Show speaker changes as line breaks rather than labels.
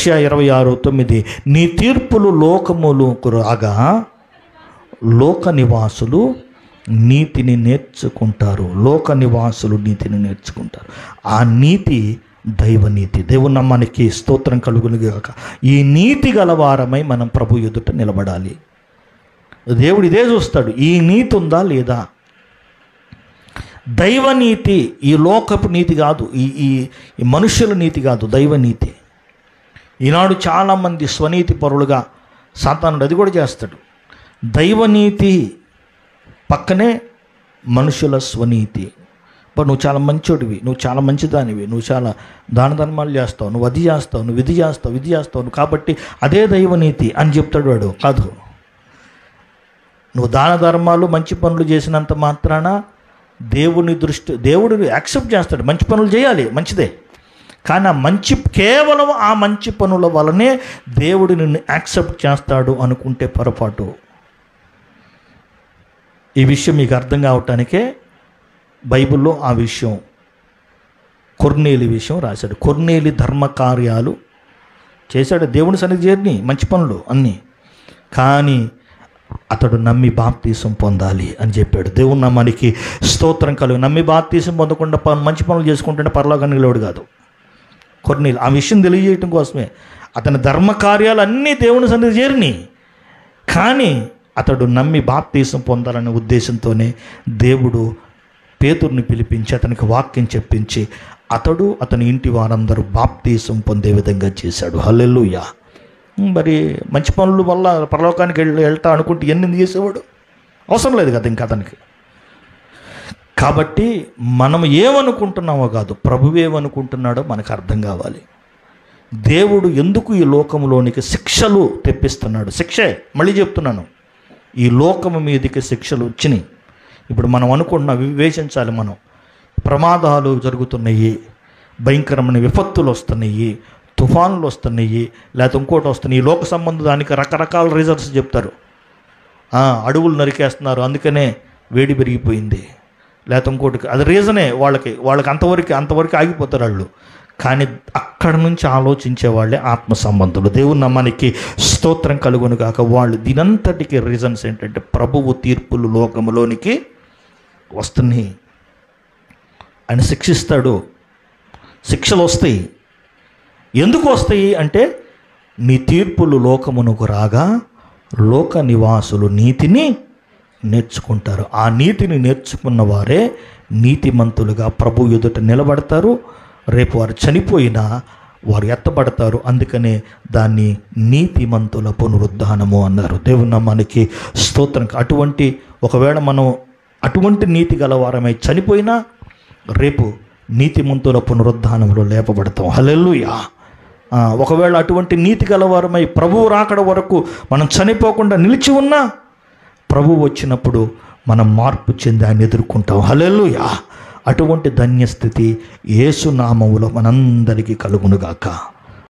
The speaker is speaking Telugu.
యెషయా 26:9, నీ తీర్పులు లోకములకు రాగా లోక నివాసులు నీతిని నేర్చుకుంటారు. లోక నివాసులు నీతిని నేర్చుకుంటారు. ఆ నీతి దైవనీతి. దేవుని నామానికి స్తోత్రం కలుగును గాక. ఈ నీతి గలవారమై మనం ప్రభు ఎదుట నిలబడాలి. దేవుడు ఇదే చూస్తాడు, ఈ నీతి ఉందా లేదా. దైవనీతి, ఈ లోకపు నీతి కాదు, ఈ మనుషుల నీతి కాదు, దైవనీతి. ఈనాడు చాలామంది స్వనీతి పరులుగా సాతానుడు అది కూడా చేస్తాడు. దైవనీతి పక్కనే మనుషుల స్వనీతి. ఇప్పుడు నువ్వు చాలా మంచోడివి, నువ్వు చాలా మంచిదానివి, నువ్వు చాలా దాన ధర్మాలు చేస్తావు, నువ్వు అది చేస్తావు, నువ్వు ఇది చేస్తావు, ఇది చేస్తావు, కాబట్టి అదే దైవనీతి అని చెప్తాడు వాడు. కాదు, నువ్వు దాన ధర్మాలు మంచి పనులు చేసినంత మాత్రాన దేవుడు యాక్సెప్ట్ చేస్తాడు. మంచి పనులు చేయాలి, మంచిదే. కానీ కేవలం ఆ మంచి పనుల వలనే దేవుడు నిన్ను యాక్సెప్ట్ చేస్తాడు అనుకుంటే పొరపాటు. ఈ విషయం మీకు అర్థం కావటానికే బైబిల్లో ఆ విషయం, కొర్నేలి విషయం రాశాడు. కొర్నేలి ధర్మ కార్యాలు చేశాడు, దేవుని సన్నిధి చేరిని మంచి పనులు అన్నీ. కానీ అతడు నమ్మి బాప్తీసం పొందాలి అని చెప్పాడు. దేవుని నామానికి స్తోత్రం కలుగు. నమ్మి బాప్తీసం పొందకుండా మంచి పనులు చేసుకుంటుంటే పరలోకానికి వెళ్ళాడు కాదు. కొర్నేలి ఆ విషయం తెలియజేయటం కోసమే అతని ధర్మకార్యాలు అన్నీ దేవుని సన్నిధి చేరిని. కానీ అతడు నమ్మి బాప్తీసం పొందాలనే ఉద్దేశంతోనే దేవుడు పేతురుని పిలిపించి అతనికి వాక్యం చెప్పించి అతని ఇంటి వారందరూ బాప్తీసం పొందే విధంగా చేశాడు. హల్లెలూయా. మరి మంచి పనుల వల్ల పరలోకానికి వెళ్తా అనుకుంటే ఎన్ని చేసేవాడు, అవసరం లేదు కదా ఇంకా అతనికి. కాబట్టి మనం ఏమనుకుంటున్నామో కాదు, ప్రభువేమనుకుంటున్నాడో మనకు అర్థం కావాలి. దేవుడు ఎందుకు ఈ లోకంలోనికి శిక్షలు తెప్పిస్తున్నాడు? శిక్షే, మళ్ళీ చెప్తున్నాను, ఈ లోకము మీదకి శిక్షలు వచ్చినాయి. ఇప్పుడు మనం అనుకుంటున్నా, వివేచించాలి. మనం ప్రమాదాలు జరుగుతున్నాయి, భయంకరమైన విపత్తులు వస్తున్నాయి, తుఫానులు వస్తున్నాయి, లేకపోతే ఇంకోటి వస్తున్నాయి. ఈ లోక సంబంధం దానికి రకరకాల రీజన్స్ చెప్తారు. అడవులు నరికేస్తున్నారు, అందుకనే వేడి పెరిగిపోయింది, లేకపోతే ఇంకోటి, అది రీజనే. వాళ్ళకి అంతవరకు ఆగిపోతారు వాళ్ళు. కానీ అక్కడ నుంచి ఆలోచించే వాళ్ళే ఆత్మ సంబంధులు. దేవుని నామానికి స్తోత్రం కలుగును కాక. వాళ్ళు దీనంతటికి రీజన్స్ ఏంటంటే ప్రభువు తీర్పులు లోకములోనికి వస్తున్నాయి, ఆయన శిక్షిస్తాడు, శిక్షలు వస్తాయి. ఎందుకు వస్తాయి అంటే నీ తీర్పులు లోకమునకు రాగా లోక నివాసులు నీతిని నేర్చుకుంటారు. ఆ నీతిని నేర్చుకున్న వారే నీతిమంతులుగా ప్రభు ఎదుట నిలబడతారు. రేపు వారు చనిపోయినా వారు ఎత్తబడతారు. అందుకనే దాన్ని నీతిమంతుల పునరుద్ధానము అన్నారు. దేవుని నామానికి స్తోత్రం. ఒకవేళ మనం అటువంటి నీతి గలవారమై చనిపోయినా రేపు నీతిమంతుల పునరుద్ధానంలో లేపబడతాం. హల్లెలూయా. ఒకవేళ అటువంటి నీతి గలవారమై ప్రభువు రాకడ వరకు మనం చనిపోకుండా నిలిచి ఉన్నా ప్రభువు వచ్చినప్పుడు మనం మార్పు చెంది ఆయన ఎదుర్కొంటాం. హల్లెలూయా. అటువంటి ధన్యస్థితి యేసు నామములో మనందరికీ కలుగునుగాక.